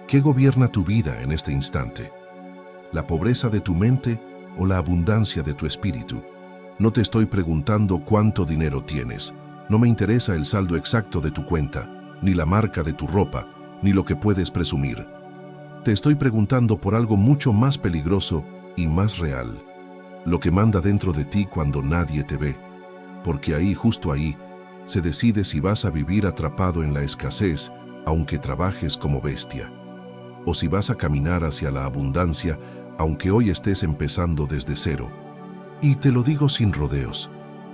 ¿Qué gobierna tu vida en este instante? ¿La pobreza de tu mente o la abundancia de tu espíritu? No te estoy preguntando cuánto dinero tienes. No me interesa el saldo exacto de tu cuenta, ni la marca de tu ropa, ni lo que puedes presumir. Te estoy preguntando por algo mucho más peligroso y más real. Lo que manda dentro de ti cuando nadie te ve. Porque ahí, justo ahí, se decide si vas a vivir atrapado en la escasez, aunque trabajes como bestia. O si vas a caminar hacia la abundancia, aunque hoy estés empezando desde cero. Y te lo digo sin rodeos.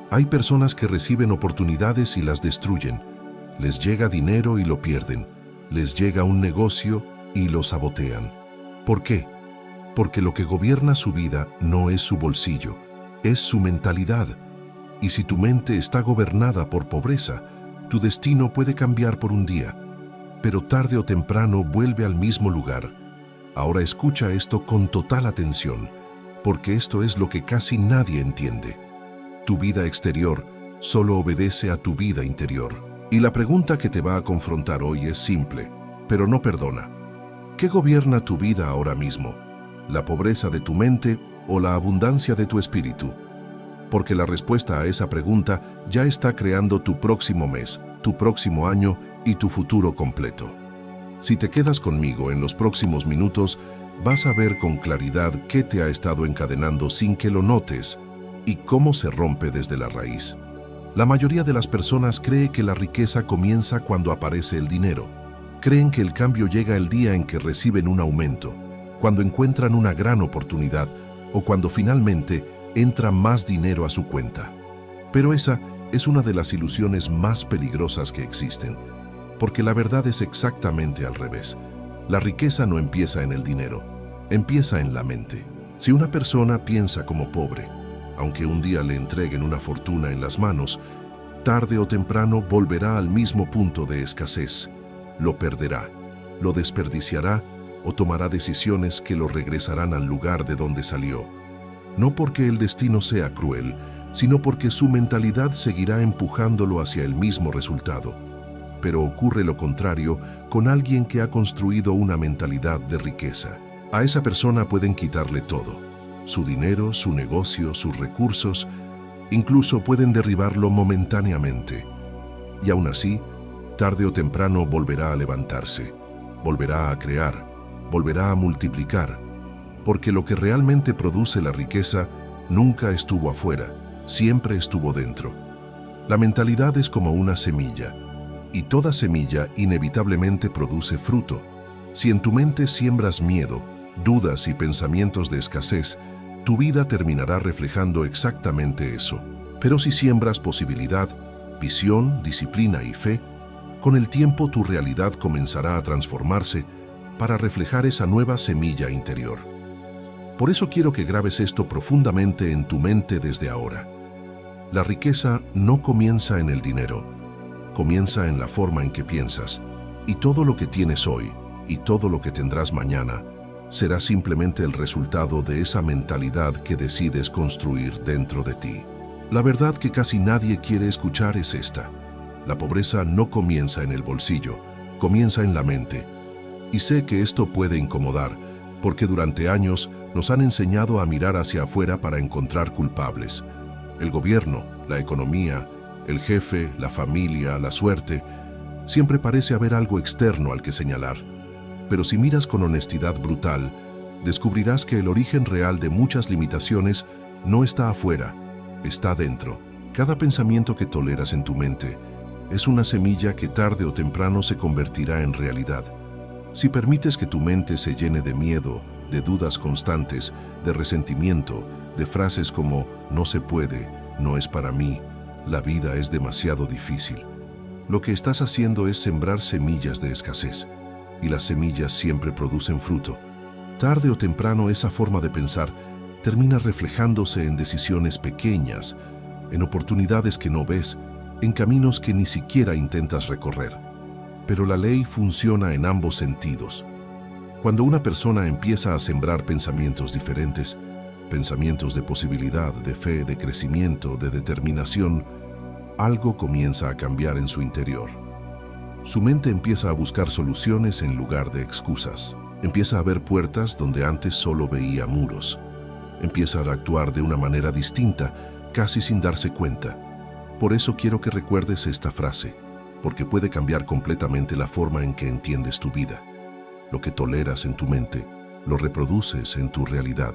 Hay personas que reciben oportunidades y las destruyen. Les llega dinero y lo pierden. Les llega un negocio y lo sabotean. ¿Por qué? Porque lo que gobierna su vida no es su bolsillo, es su mentalidad. Y si tu mente está gobernada por pobreza, tu destino puede cambiar por un día, pero tarde o temprano vuelve al mismo lugar. Ahora escucha esto con total atención, porque esto es lo que casi nadie entiende. Tu vida exterior solo obedece a tu vida interior. Y la pregunta que te va a confrontar hoy es simple, pero no perdona. ¿Qué gobierna tu vida ahora mismo? ¿La pobreza de tu mente o la abundancia de tu espíritu? Porque la respuesta a esa pregunta ya está creando tu próximo mes, tu próximo año y tu futuro completo. Si te quedas conmigo en los próximos minutos, vas a ver con claridad qué te ha estado encadenando sin que lo notes y cómo se rompe desde la raíz. La mayoría de las personas cree que la riqueza comienza cuando aparece el dinero. Creen que el cambio llega el día en que reciben un aumento, cuando encuentran una gran oportunidad o cuando finalmente entra más dinero a su cuenta. Pero esa es una de las ilusiones más peligrosas que existen, porque la verdad es exactamente al revés. La riqueza no empieza en el dinero, empieza en la mente. Si una persona piensa como pobre, aunque un día le entreguen una fortuna en las manos, tarde o temprano volverá al mismo punto de escasez. Lo perderá, lo desperdiciará o tomará decisiones que lo regresarán al lugar de donde salió. No porque el destino sea cruel, sino porque su mentalidad seguirá empujándolo hacia el mismo resultado. Pero ocurre lo contrario con alguien que ha construido una mentalidad de riqueza. A esa persona pueden quitarle todo: su dinero, su negocio, sus recursos, incluso pueden derribarlo momentáneamente. Y aún así, tarde o temprano volverá a levantarse, volverá a crear, volverá a multiplicar, porque lo que realmente produce la riqueza nunca estuvo afuera, siempre estuvo dentro. La mentalidad es como una semilla, y toda semilla inevitablemente produce fruto. Si en tu mente siembras miedo, dudas y pensamientos de escasez, tu vida terminará reflejando exactamente eso. Pero si siembras posibilidad, visión, disciplina y fe, con el tiempo tu realidad comenzará a transformarse para reflejar esa nueva semilla interior. Por eso quiero que grabes esto profundamente en tu mente desde ahora. La riqueza no comienza en el dinero, comienza en la forma en que piensas, y todo lo que tienes hoy y todo lo que tendrás mañana será simplemente el resultado de esa mentalidad que decides construir dentro de ti. La verdad que casi nadie quiere escuchar es esta: la pobreza no comienza en el bolsillo, comienza en la mente. Y sé que esto puede incomodar, porque durante años nos han enseñado a mirar hacia afuera para encontrar culpables. El gobierno, la economía, el jefe, la familia, la suerte, siempre parece haber algo externo al que señalar. Pero si miras con honestidad brutal, descubrirás que el origen real de muchas limitaciones no está afuera, está dentro. Cada pensamiento que toleras en tu mente es una semilla que tarde o temprano se convertirá en realidad. Si permites que tu mente se llene de miedo, de dudas constantes, de resentimiento, de frases como "no se puede", "no es para mí", "la vida es demasiado difícil", lo que estás haciendo es sembrar semillas de escasez, y las semillas siempre producen fruto. Tarde o temprano esa forma de pensar termina reflejándose en decisiones pequeñas, en oportunidades que no ves, en caminos que ni siquiera intentas recorrer. Pero la ley funciona en ambos sentidos. Cuando una persona empieza a sembrar pensamientos diferentes, pensamientos de posibilidad, de fe, de crecimiento, de determinación, algo comienza a cambiar en su interior. Su mente empieza a buscar soluciones en lugar de excusas. Empieza a ver puertas donde antes solo veía muros. Empieza a actuar de una manera distinta, casi sin darse cuenta. Por eso quiero que recuerdes esta frase, porque puede cambiar completamente la forma en que entiendes tu vida. Lo que toleras en tu mente, lo reproduces en tu realidad.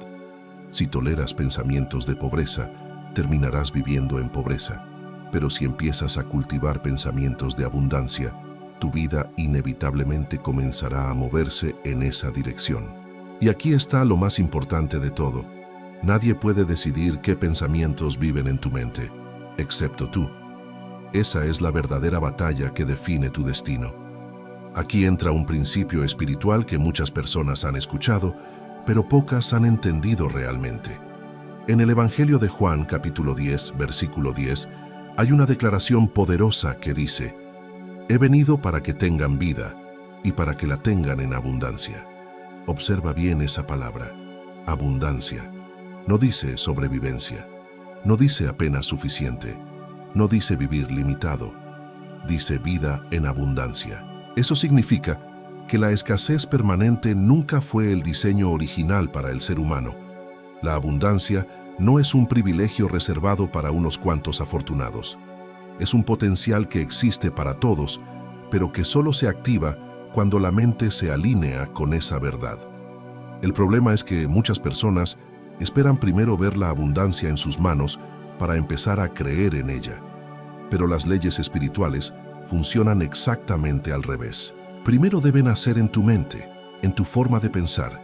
Si toleras pensamientos de pobreza, terminarás viviendo en pobreza. Pero si empiezas a cultivar pensamientos de abundancia, tu vida inevitablemente comenzará a moverse en esa dirección. Y aquí está lo más importante de todo. Nadie puede decidir qué pensamientos viven en tu mente, excepto tú. Esa es la verdadera batalla que define tu destino. Aquí entra un principio espiritual que muchas personas han escuchado, pero pocas han entendido realmente. En el Evangelio de Juan, capítulo 10, versículo 10, hay una declaración poderosa que dice: «He venido para que tengan vida y para que la tengan en abundancia». Observa bien esa palabra, abundancia. No dice sobrevivencia, no dice apenas suficiente, no dice vivir limitado, dice vida en abundancia. Eso significa que la escasez permanente nunca fue el diseño original para el ser humano. La abundancia no es un privilegio reservado para unos cuantos afortunados. Es un potencial que existe para todos, pero que solo se activa cuando la mente se alinea con esa verdad. El problema es que muchas personas esperan primero ver la abundancia en sus manos para empezar a creer en ella. Pero las leyes espirituales funcionan exactamente al revés. Primero deben nacer en tu mente, en tu forma de pensar,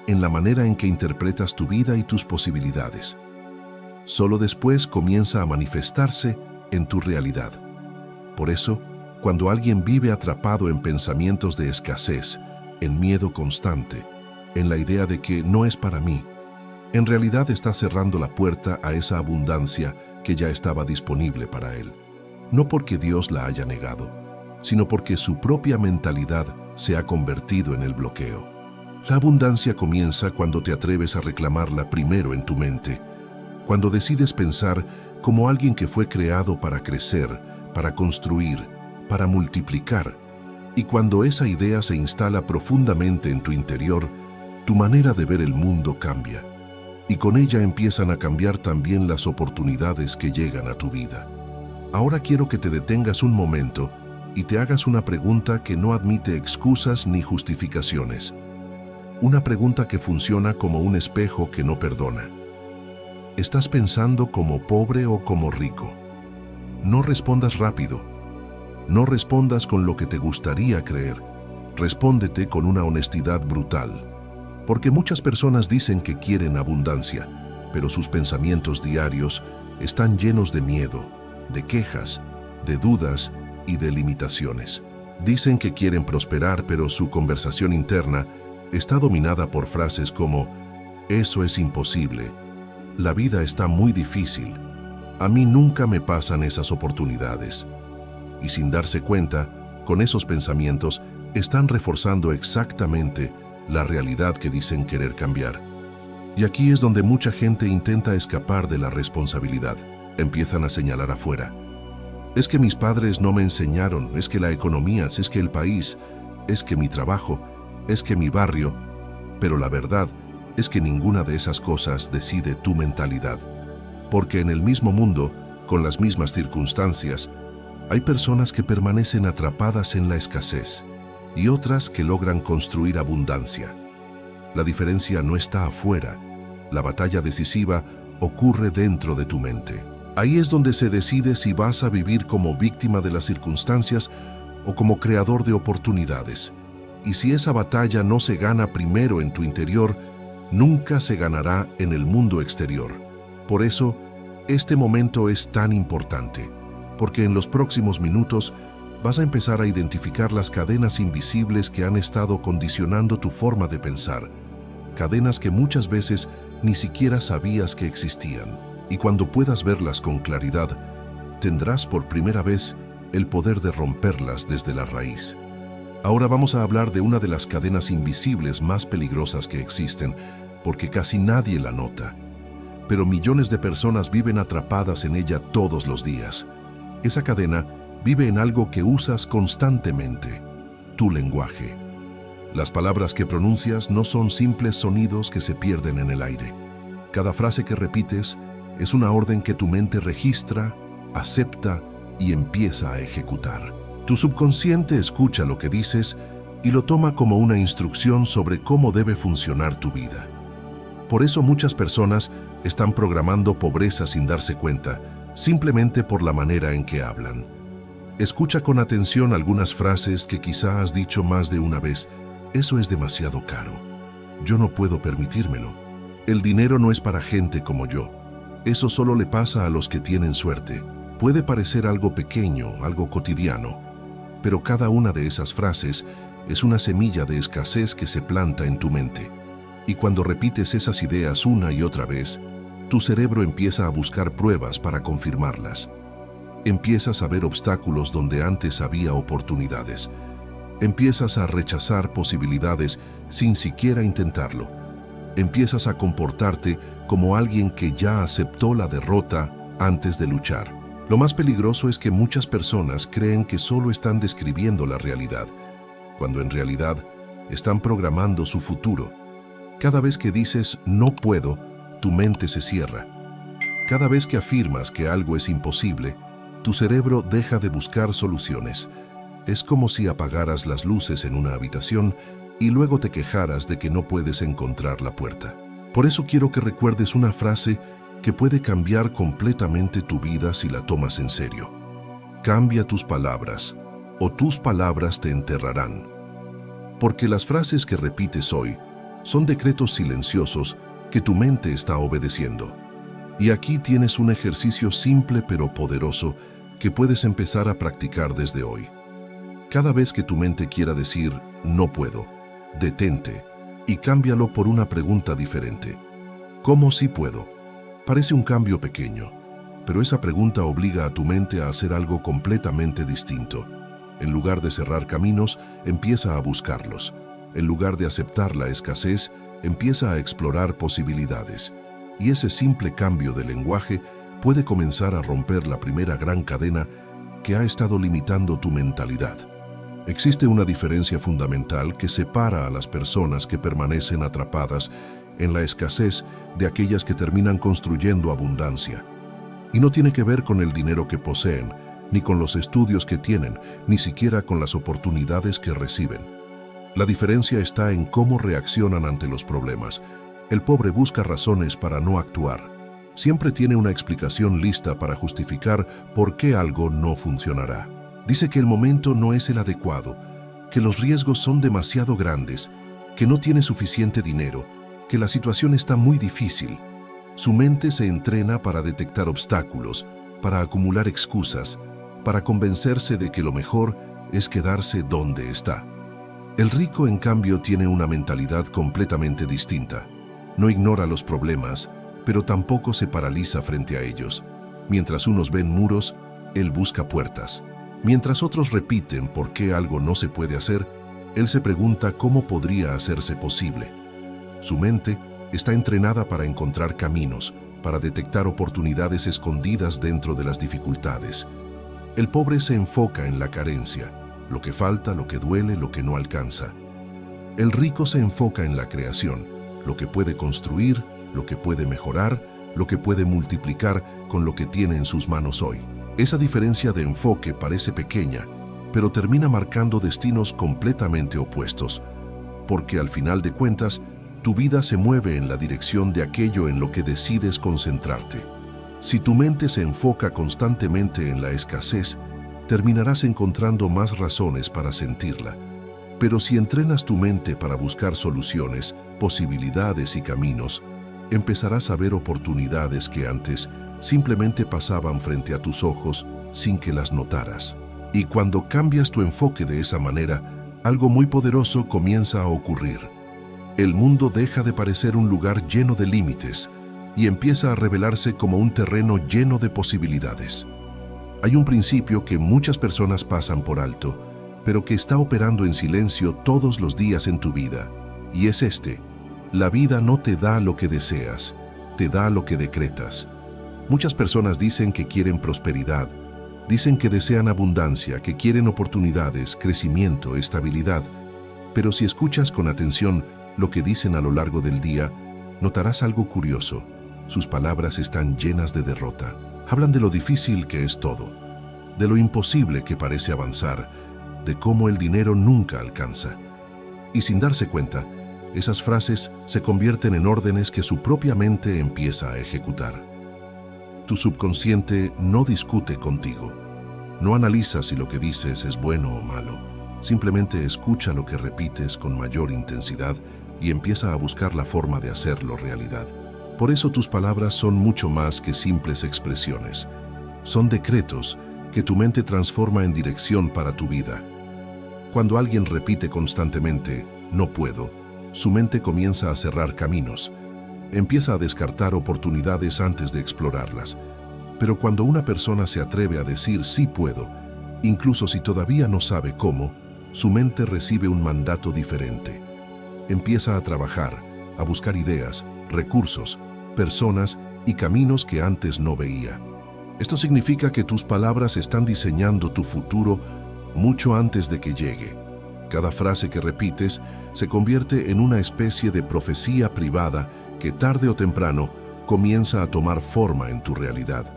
en la manera en que interpretas tu vida y tus posibilidades. Solo después comienza a manifestarse en tu realidad. Por eso, cuando alguien vive atrapado en pensamientos de escasez, en miedo constante, en la idea de que no es para mí, en realidad está cerrando la puerta a esa abundancia que ya estaba disponible para él. No porque Dios la haya negado, sino porque su propia mentalidad se ha convertido en el bloqueo. La abundancia comienza cuando te atreves a reclamarla primero en tu mente, cuando decides pensar como alguien que fue creado para crecer, para construir, para multiplicar, y cuando esa idea se instala profundamente en tu interior, tu manera de ver el mundo cambia. Y con ella empiezan a cambiar también las oportunidades que llegan a tu vida. Ahora quiero que te detengas un momento y te hagas una pregunta que no admite excusas ni justificaciones. Una pregunta que funciona como un espejo que no perdona. ¿Estás pensando como pobre o como rico? No respondas rápido. No respondas con lo que te gustaría creer. Respóndete con una honestidad brutal. Porque muchas personas dicen que quieren abundancia, pero sus pensamientos diarios están llenos de miedo, de quejas, de dudas y de limitaciones. Dicen que quieren prosperar, pero su conversación interna está dominada por frases como: «Eso es imposible», «La vida está muy difícil», «A mí nunca me pasan esas oportunidades». Y sin darse cuenta, con esos pensamientos están reforzando exactamente la realidad que dicen querer cambiar. Y aquí es donde mucha gente intenta escapar de la responsabilidad. Empiezan a señalar afuera. Es que mis padres no me enseñaron, es que la economía, es que el país, es que mi trabajo, es que mi barrio. Pero la verdad es que ninguna de esas cosas decide tu mentalidad. Porque en el mismo mundo, con las mismas circunstancias, hay personas que permanecen atrapadas en la escasez y otras que logran construir abundancia. La diferencia no está afuera. La batalla decisiva ocurre dentro de tu mente. Ahí es donde se decide si vas a vivir como víctima de las circunstancias o como creador de oportunidades. Y si esa batalla no se gana primero en tu interior, nunca se ganará en el mundo exterior. Por eso, este momento es tan importante, porque en los próximos minutos vas a empezar a identificar las cadenas invisibles que han estado condicionando tu forma de pensar, cadenas que muchas veces ni siquiera sabías que existían. Y cuando puedas verlas con claridad, tendrás por primera vez el poder de romperlas desde la raíz. Ahora vamos a hablar de una de las cadenas invisibles más peligrosas que existen, porque casi nadie la nota. Pero millones de personas viven atrapadas en ella todos los días. Esa cadena vive en algo que usas constantemente, tu lenguaje. Las palabras que pronuncias no son simples sonidos que se pierden en el aire. Cada frase que repites es una orden que tu mente registra, acepta y empieza a ejecutar. Tu subconsciente escucha lo que dices y lo toma como una instrucción sobre cómo debe funcionar tu vida. Por eso muchas personas están programando pobreza sin darse cuenta, simplemente por la manera en que hablan. Escucha con atención algunas frases que quizá has dicho más de una vez. Eso es demasiado caro. Yo no puedo permitírmelo. El dinero no es para gente como yo. Eso solo le pasa a los que tienen suerte. Puede parecer algo pequeño, algo cotidiano, pero cada una de esas frases es una semilla de escasez que se planta en tu mente. Y cuando repites esas ideas una y otra vez, tu cerebro empieza a buscar pruebas para confirmarlas. Empiezas a ver obstáculos donde antes había oportunidades. Empiezas a rechazar posibilidades sin siquiera intentarlo. Empiezas a comportarte como alguien que ya aceptó la derrota antes de luchar. Lo más peligroso es que muchas personas creen que solo están describiendo la realidad, cuando en realidad están programando su futuro. Cada vez que dices "no puedo", tu mente se cierra. Cada vez que afirmas que algo es imposible, tu cerebro deja de buscar soluciones. Es como si apagaras las luces en una habitación y luego te quejaras de que no puedes encontrar la puerta. Por eso quiero que recuerdes una frase que puede cambiar completamente tu vida si la tomas en serio. Cambia tus palabras, o tus palabras te enterrarán. Porque las frases que repites hoy son decretos silenciosos que tu mente está obedeciendo. Y aquí tienes un ejercicio simple pero poderoso que puedes empezar a practicar desde hoy. Cada vez que tu mente quiera decir "no puedo", detente y cámbialo por una pregunta diferente. ¿Cómo sí puedo? Parece un cambio pequeño, pero esa pregunta obliga a tu mente a hacer algo completamente distinto. En lugar de cerrar caminos, empieza a buscarlos. En lugar de aceptar la escasez, empieza a explorar posibilidades. Y ese simple cambio de lenguaje puede comenzar a romper la primera gran cadena que ha estado limitando tu mentalidad. Existe una diferencia fundamental que separa a las personas que permanecen atrapadas en la escasez de aquellas que terminan construyendo abundancia. Y no tiene que ver con el dinero que poseen, ni con los estudios que tienen, ni siquiera con las oportunidades que reciben. La diferencia está en cómo reaccionan ante los problemas. El pobre busca razones para no actuar. Siempre tiene una explicación lista para justificar por qué algo no funcionará. Dice que el momento no es el adecuado, que los riesgos son demasiado grandes, que no tiene suficiente dinero, que la situación está muy difícil. Su mente se entrena para detectar obstáculos, para acumular excusas, para convencerse de que lo mejor es quedarse donde está. El rico, en cambio, tiene una mentalidad completamente distinta. No ignora los problemas, pero tampoco se paraliza frente a ellos. Mientras unos ven muros, él busca puertas. Mientras otros repiten por qué algo no se puede hacer, él se pregunta cómo podría hacerse posible. Su mente está entrenada para encontrar caminos, para detectar oportunidades escondidas dentro de las dificultades. El pobre se enfoca en la carencia, lo que falta, lo que duele, lo que no alcanza. El rico se enfoca en la creación, lo que puede construir, lo que puede mejorar, lo que puede multiplicar con lo que tiene en sus manos hoy. Esa diferencia de enfoque parece pequeña, pero termina marcando destinos completamente opuestos, porque al final de cuentas, tu vida se mueve en la dirección de aquello en lo que decides concentrarte. Si tu mente se enfoca constantemente en la escasez, terminarás encontrando más razones para sentirla. Pero si entrenas tu mente para buscar soluciones, posibilidades y caminos, empezarás a ver oportunidades que antes simplemente pasaban frente a tus ojos sin que las notaras. Y cuando cambias tu enfoque de esa manera, algo muy poderoso comienza a ocurrir. El mundo deja de parecer un lugar lleno de límites y empieza a revelarse como un terreno lleno de posibilidades. Hay un principio que muchas personas pasan por alto, pero que está operando en silencio todos los días en tu vida, y es este: la vida no te da lo que deseas, te da lo que decretas. Muchas personas dicen que quieren prosperidad, Dicen que desean abundancia, que quieren oportunidades, crecimiento, estabilidad. Pero si escuchas con atención lo que dicen a lo largo del día, notarás algo curioso. Sus palabras están llenas de derrota. Hablan de lo difícil que es todo, de lo imposible que parece avanzar, de cómo el dinero nunca alcanza. Y sin darse cuenta, esas frases se convierten en órdenes que su propia mente empieza a ejecutar. Tu subconsciente no discute contigo. No analiza si lo que dices es bueno o malo. Simplemente escucha lo que repites con mayor intensidad y empieza a buscar la forma de hacerlo realidad. Por eso tus palabras son mucho más que simples expresiones. Son decretos que tu mente transforma en dirección para tu vida. Cuando alguien repite constantemente, "no puedo", su mente comienza a cerrar caminos. Empieza a descartar oportunidades antes de explorarlas. Pero cuando una persona se atreve a decir "sí puedo", incluso si todavía no sabe cómo, su mente recibe un mandato diferente. Empieza a trabajar, a buscar ideas, recursos, personas y caminos que antes no veía. Esto significa que tus palabras están diseñando tu futuro mucho antes de que llegue. Cada frase que repites se convierte en una especie de profecía privada que tarde o temprano comienza a tomar forma en tu realidad.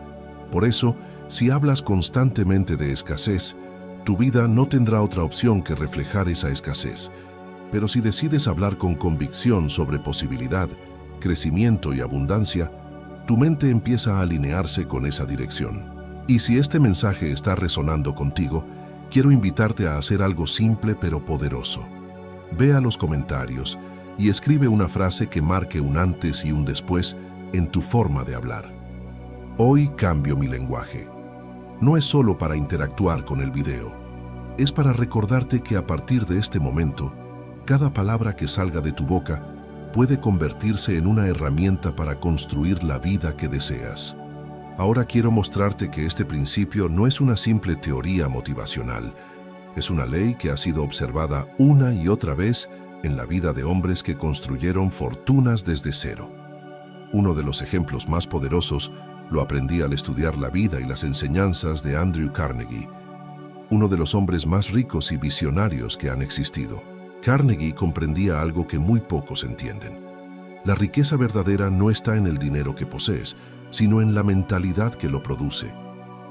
Por eso, si hablas constantemente de escasez, tu vida no tendrá otra opción que reflejar esa escasez. Pero si decides hablar con convicción sobre posibilidad, crecimiento y abundancia, tu mente empieza a alinearse con esa dirección. Y si este mensaje está resonando contigo, quiero invitarte a hacer algo simple pero poderoso. Ve a los comentarios y escribe una frase que marque un antes y un después en tu forma de hablar. Hoy cambio mi lenguaje. No es solo para interactuar con el video. Es para recordarte que a partir de este momento, cada palabra que salga de tu boca puede convertirse en una herramienta para construir la vida que deseas. Ahora quiero mostrarte que este principio no es una simple teoría motivacional. Es una ley que ha sido observada una y otra vez en la vida de hombres que construyeron fortunas desde cero. Uno de los ejemplos más poderosos lo aprendí al estudiar la vida y las enseñanzas de Andrew Carnegie, uno de los hombres más ricos y visionarios que han existido. Carnegie comprendía algo que muy pocos entienden. La riqueza verdadera no está en el dinero que posees, sino en la mentalidad que lo produce,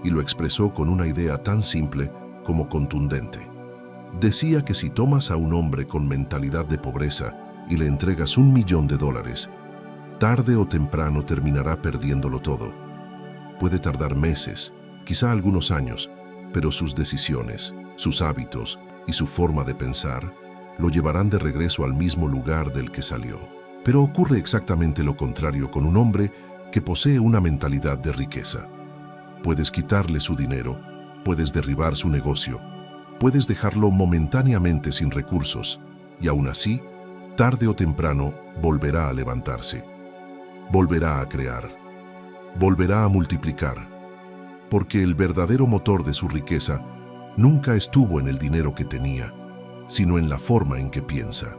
y lo expresó con una idea tan simple como contundente. Decía que si tomas a un hombre con mentalidad de pobreza y le entregas $1 millón, tarde o temprano terminará perdiéndolo todo. Puede tardar meses, quizá algunos años, pero sus decisiones, sus hábitos y su forma de pensar lo llevarán de regreso al mismo lugar del que salió. Pero ocurre exactamente lo contrario con un hombre que posee una mentalidad de riqueza. Puedes quitarle su dinero, puedes derribar su negocio, puedes dejarlo momentáneamente sin recursos, y aún así, tarde o temprano, volverá a levantarse. Volverá a crear. Volverá a multiplicar. Porque el verdadero motor de su riqueza nunca estuvo en el dinero que tenía, sino en la forma en que piensa.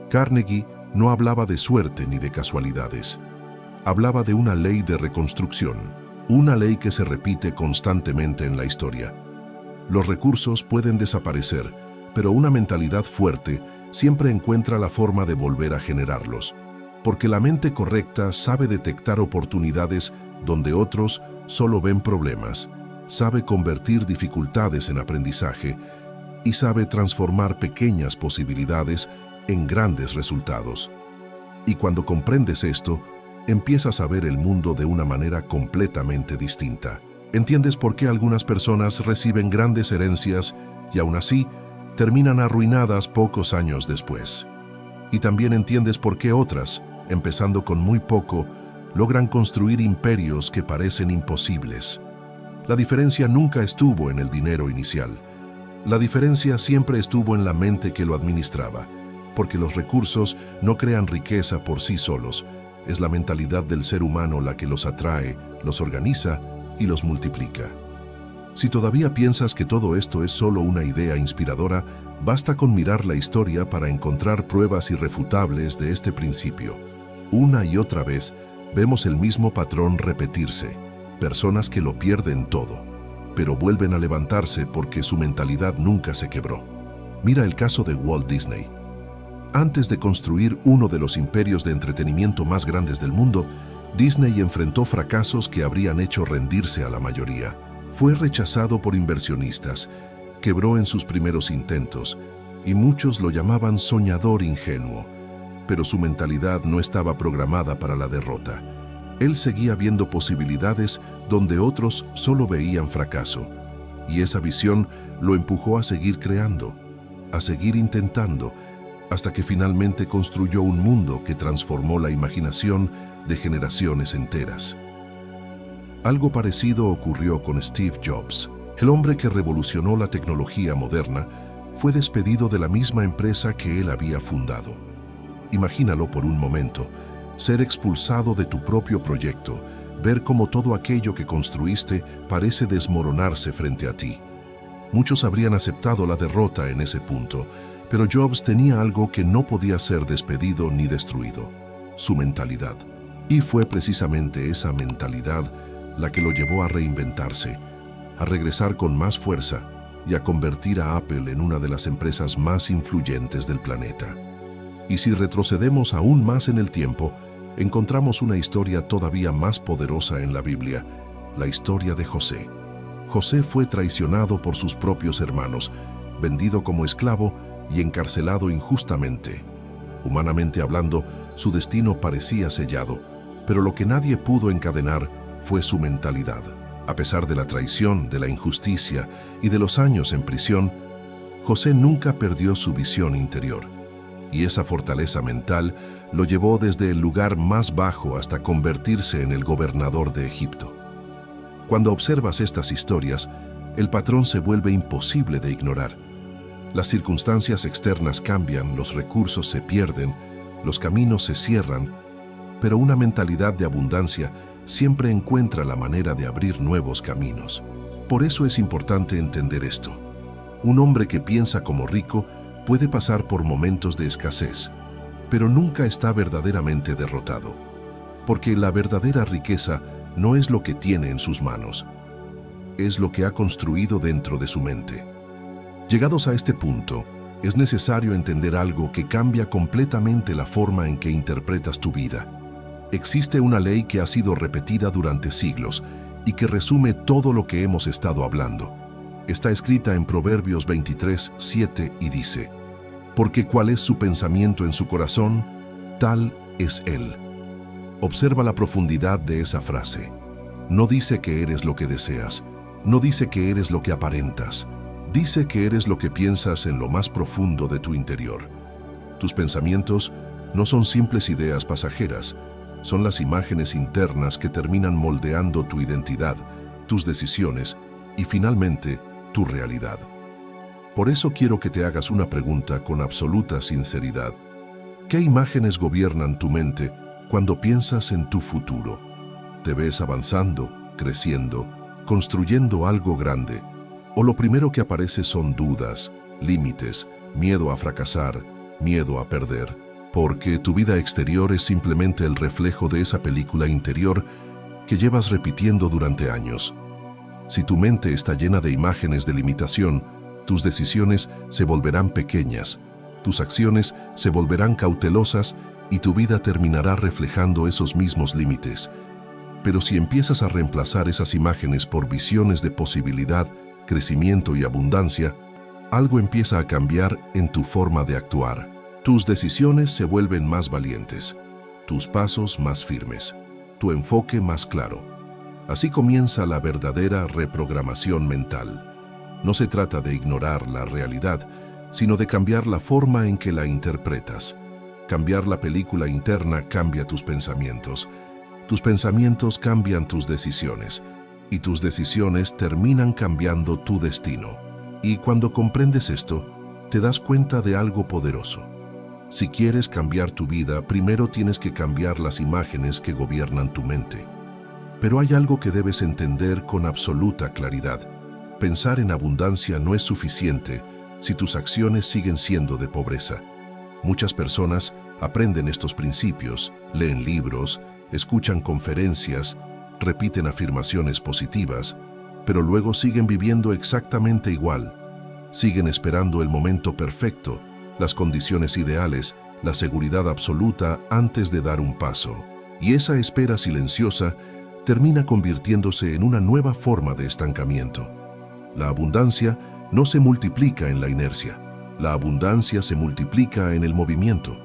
Carnegie no hablaba de suerte ni de casualidades. Hablaba de una ley de reconstrucción, una ley que se repite constantemente en la historia. Los recursos pueden desaparecer, pero una mentalidad fuerte siempre encuentra la forma de volver a generarlos, porque la mente correcta sabe detectar oportunidades donde otros solo ven problemas, sabe convertir dificultades en aprendizaje y sabe transformar pequeñas posibilidades en grandes resultados. Y cuando comprendes esto, empiezas a ver el mundo de una manera completamente distinta. Entiendes por qué algunas personas reciben grandes herencias y aún así terminan arruinadas pocos años después. Y también entiendes por qué otras, empezando con muy poco, logran construir imperios que parecen imposibles. La diferencia nunca estuvo en el dinero inicial. La diferencia siempre estuvo en la mente que lo administraba, porque los recursos no crean riqueza por sí solos. Es la mentalidad del ser humano la que los atrae, los organiza y los multiplica. Si todavía piensas que todo esto es solo una idea inspiradora, basta con mirar la historia para encontrar pruebas irrefutables de este principio. Una y otra vez, vemos el mismo patrón repetirse. Personas que lo pierden todo. pero vuelven a levantarse porque su mentalidad nunca se quebró. Mira el caso de Walt Disney. Antes de construir uno de los imperios de entretenimiento más grandes del mundo, Disney enfrentó fracasos que habrían hecho rendirse a la mayoría. Fue rechazado por inversionistas, quebró en sus primeros intentos, y muchos lo llamaban soñador ingenuo. Pero su mentalidad no estaba programada para la derrota. Él seguía viendo posibilidades donde otros solo veían fracaso, y esa visión lo empujó a seguir creando, a seguir intentando, hasta que finalmente construyó un mundo que transformó la imaginación de generaciones enteras. Algo parecido ocurrió con Steve Jobs. El hombre que revolucionó la tecnología moderna fue despedido de la misma empresa que él había fundado. Imagínalo por un momento, ser expulsado de tu propio proyecto, ver cómo todo aquello que construiste parece desmoronarse frente a ti. Muchos habrían aceptado la derrota en ese punto, pero Jobs tenía algo que no podía ser despedido ni destruido: su mentalidad. Y fue precisamente esa mentalidad la que lo llevó a reinventarse, a regresar con más fuerza y a convertir a Apple en una de las empresas más influyentes del planeta. Y si retrocedemos aún más en el tiempo, encontramos una historia todavía más poderosa en la Biblia, la historia de José. José fue traicionado por sus propios hermanos, vendido como esclavo y encarcelado injustamente. Humanamente hablando, su destino parecía sellado, pero lo que nadie pudo encadenar fue su mentalidad. A pesar de la traición, de la injusticia y de los años en prisión, José nunca perdió su visión interior. Y esa fortaleza mental lo llevó desde el lugar más bajo hasta convertirse en el gobernador de Egipto. Cuando observas estas historias, el patrón se vuelve imposible de ignorar. Las circunstancias externas cambian, los recursos se pierden, los caminos se cierran, pero una mentalidad de abundancia siempre encuentra la manera de abrir nuevos caminos. Por eso es importante entender esto. Un hombre que piensa como rico puede pasar por momentos de escasez, pero nunca está verdaderamente derrotado, porque la verdadera riqueza no es lo que tiene en sus manos, es lo que ha construido dentro de su mente. Llegados a este punto, es necesario entender algo que cambia completamente la forma en que interpretas tu vida. Existe una ley que ha sido repetida durante siglos y que resume todo lo que hemos estado hablando. Está escrita en Proverbios 23:7 y dice: porque cuál es su pensamiento en su corazón, tal es él. Observa la profundidad de esa frase. No dice que eres lo que deseas, no dice que eres lo que aparentas, dice que eres lo que piensas en lo más profundo de tu interior. Tus pensamientos no son simples ideas pasajeras, son las imágenes internas que terminan moldeando tu identidad, tus decisiones y finalmente tu realidad. Por eso quiero que te hagas una pregunta con absoluta sinceridad. ¿Qué imágenes gobiernan tu mente cuando piensas en tu futuro? ¿Te ves avanzando, creciendo, construyendo algo grande? ¿O lo primero que aparece son dudas, límites, miedo a fracasar, miedo a perder? Porque tu vida exterior es simplemente el reflejo de esa película interior que llevas repitiendo durante años. Si tu mente está llena de imágenes de limitación, tus decisiones se volverán pequeñas, tus acciones se volverán cautelosas y tu vida terminará reflejando esos mismos límites. Pero si empiezas a reemplazar esas imágenes por visiones de posibilidad, crecimiento y abundancia, algo empieza a cambiar en tu forma de actuar. Tus decisiones se vuelven más valientes, tus pasos más firmes, tu enfoque más claro. Así comienza la verdadera reprogramación mental. No se trata de ignorar la realidad, sino de cambiar la forma en que la interpretas. Cambiar la película interna cambia tus pensamientos cambian tus decisiones, y tus decisiones terminan cambiando tu destino. Y cuando comprendes esto, te das cuenta de algo poderoso. Si quieres cambiar tu vida, primero tienes que cambiar las imágenes que gobiernan tu mente. Pero hay algo que debes entender con absoluta claridad. Pensar en abundancia no es suficiente si tus acciones siguen siendo de pobreza. Muchas personas aprenden estos principios, leen libros, escuchan conferencias, repiten afirmaciones positivas, pero luego siguen viviendo exactamente igual. Siguen esperando el momento perfecto, las condiciones ideales, la seguridad absoluta antes de dar un paso. Y esa espera silenciosa termina convirtiéndose en una nueva forma de estancamiento. La abundancia no se multiplica en la inercia. La abundancia se multiplica en el movimiento.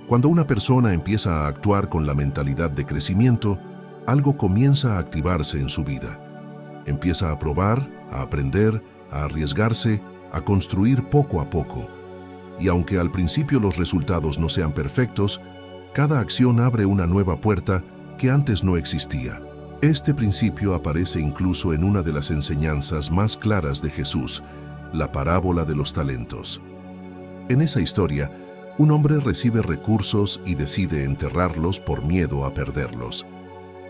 Cuando una persona empieza a actuar con la mentalidad de crecimiento, algo comienza a activarse en su vida. Empieza a probar, a aprender, a arriesgarse, a construir poco a poco. Y aunque al principio los resultados no sean perfectos, cada acción abre una nueva puerta que antes no existía. Este principio aparece incluso en una de las enseñanzas más claras de Jesús, la parábola de los talentos. En esa historia, un hombre recibe recursos y decide enterrarlos por miedo a perderlos.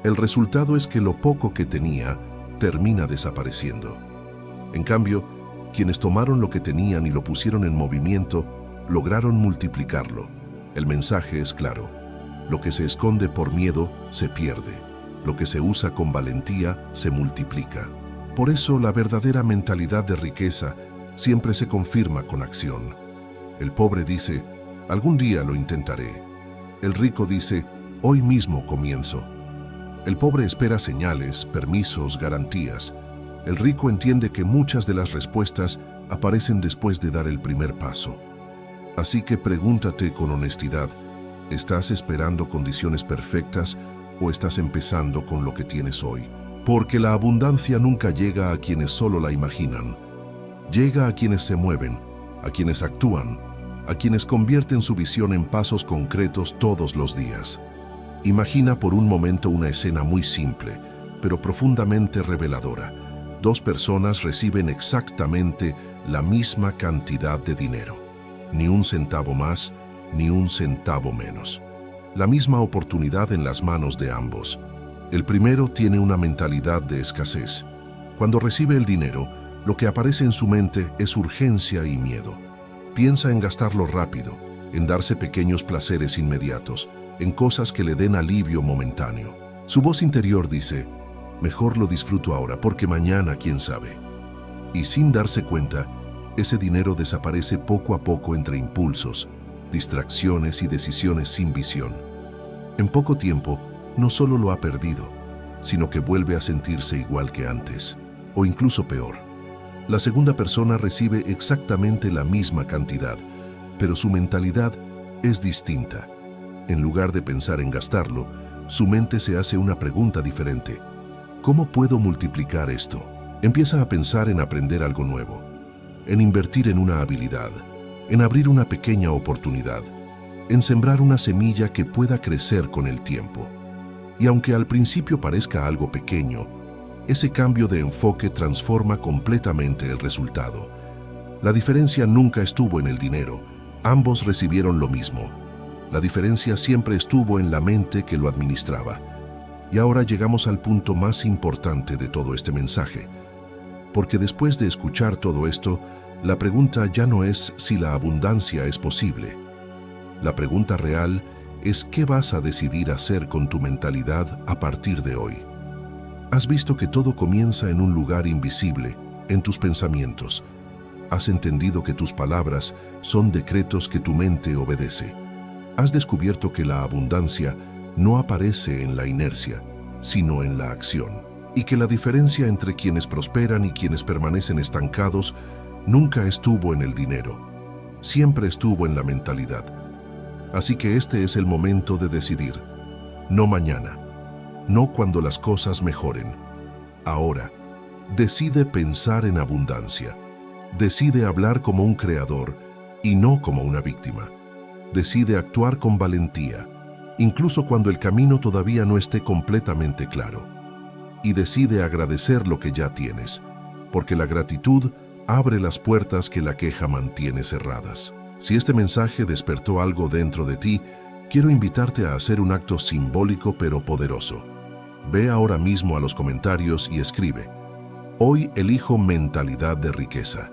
El resultado es que lo poco que tenía termina desapareciendo. En cambio, quienes tomaron lo que tenían y lo pusieron en movimiento, lograron multiplicarlo. El mensaje es claro: lo que se esconde por miedo se pierde. Lo que se usa con valentía se multiplica. Por eso la verdadera mentalidad de riqueza siempre se confirma con acción. El pobre dice: algún día lo intentaré. El rico dice: hoy mismo comienzo. El pobre espera señales, permisos, garantías. El rico entiende que muchas de las respuestas aparecen después de dar el primer paso. Así que pregúntate con honestidad: ¿estás esperando condiciones perfectas o estás empezando con lo que tienes hoy? Porque la abundancia nunca llega a quienes solo la imaginan. Llega a quienes se mueven, a quienes actúan, a quienes convierten su visión en pasos concretos todos los días. Imagina por un momento una escena muy simple, pero profundamente reveladora. Dos personas reciben exactamente la misma cantidad de dinero. Ni un centavo más, ni un centavo menos. La misma oportunidad en las manos de ambos. El primero tiene una mentalidad de escasez. Cuando recibe el dinero, lo que aparece en su mente es urgencia y miedo. Piensa en gastarlo rápido, en darse pequeños placeres inmediatos, en cosas que le den alivio momentáneo. Su voz interior dice: mejor lo disfruto ahora porque mañana quién sabe. Y sin darse cuenta, ese dinero desaparece poco a poco entre impulsos, distracciones y decisiones sin visión. En poco tiempo, no solo lo ha perdido, sino que vuelve a sentirse igual que antes, o incluso peor. La segunda persona recibe exactamente la misma cantidad, pero su mentalidad es distinta. En lugar de pensar en gastarlo, su mente se hace una pregunta diferente: ¿cómo puedo multiplicar esto? Empieza a pensar en aprender algo nuevo, en invertir en una habilidad, en abrir una pequeña oportunidad, en sembrar una semilla que pueda crecer con el tiempo. Y aunque al principio parezca algo pequeño, ese cambio de enfoque transforma completamente el resultado. La diferencia nunca estuvo en el dinero, ambos recibieron lo mismo. La diferencia siempre estuvo en la mente que lo administraba. Y ahora llegamos al punto más importante de todo este mensaje. Porque después de escuchar todo esto, la pregunta ya no es si la abundancia es posible. La pregunta real es qué vas a decidir hacer con tu mentalidad a partir de hoy. Has visto que todo comienza en un lugar invisible, en tus pensamientos. Has entendido que tus palabras son decretos que tu mente obedece. Has descubierto que la abundancia no aparece en la inercia, sino en la acción. Y que la diferencia entre quienes prosperan y quienes permanecen estancados nunca estuvo en el dinero, siempre estuvo en la mentalidad. Así que este es el momento de decidir. No mañana, no cuando las cosas mejoren. Ahora, decide pensar en abundancia. Decide hablar como un creador y no como una víctima. Decide actuar con valentía, incluso cuando el camino todavía no esté completamente claro. Y decide agradecer lo que ya tienes, porque la gratitud abre las puertas que la queja mantiene cerradas. Si este mensaje despertó algo dentro de ti, quiero invitarte a hacer un acto simbólico pero poderoso. Ve ahora mismo a los comentarios y escribe: hoy elijo mentalidad de riqueza.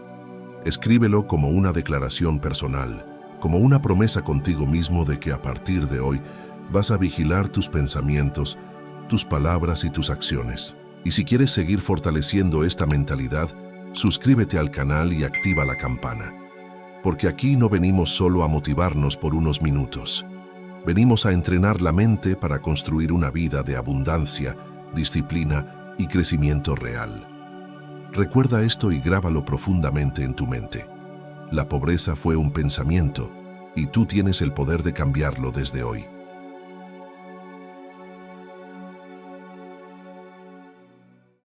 Escríbelo como una declaración personal, como una promesa contigo mismo de que a partir de hoy vas a vigilar tus pensamientos, tus palabras y tus acciones. Y si quieres seguir fortaleciendo esta mentalidad, suscríbete al canal y activa la campana. Porque aquí no venimos solo a motivarnos por unos minutos. Venimos a entrenar la mente para construir una vida de abundancia, disciplina y crecimiento real. Recuerda esto y grábalo profundamente en tu mente. La pobreza fue un pensamiento, y tú tienes el poder de cambiarlo desde hoy.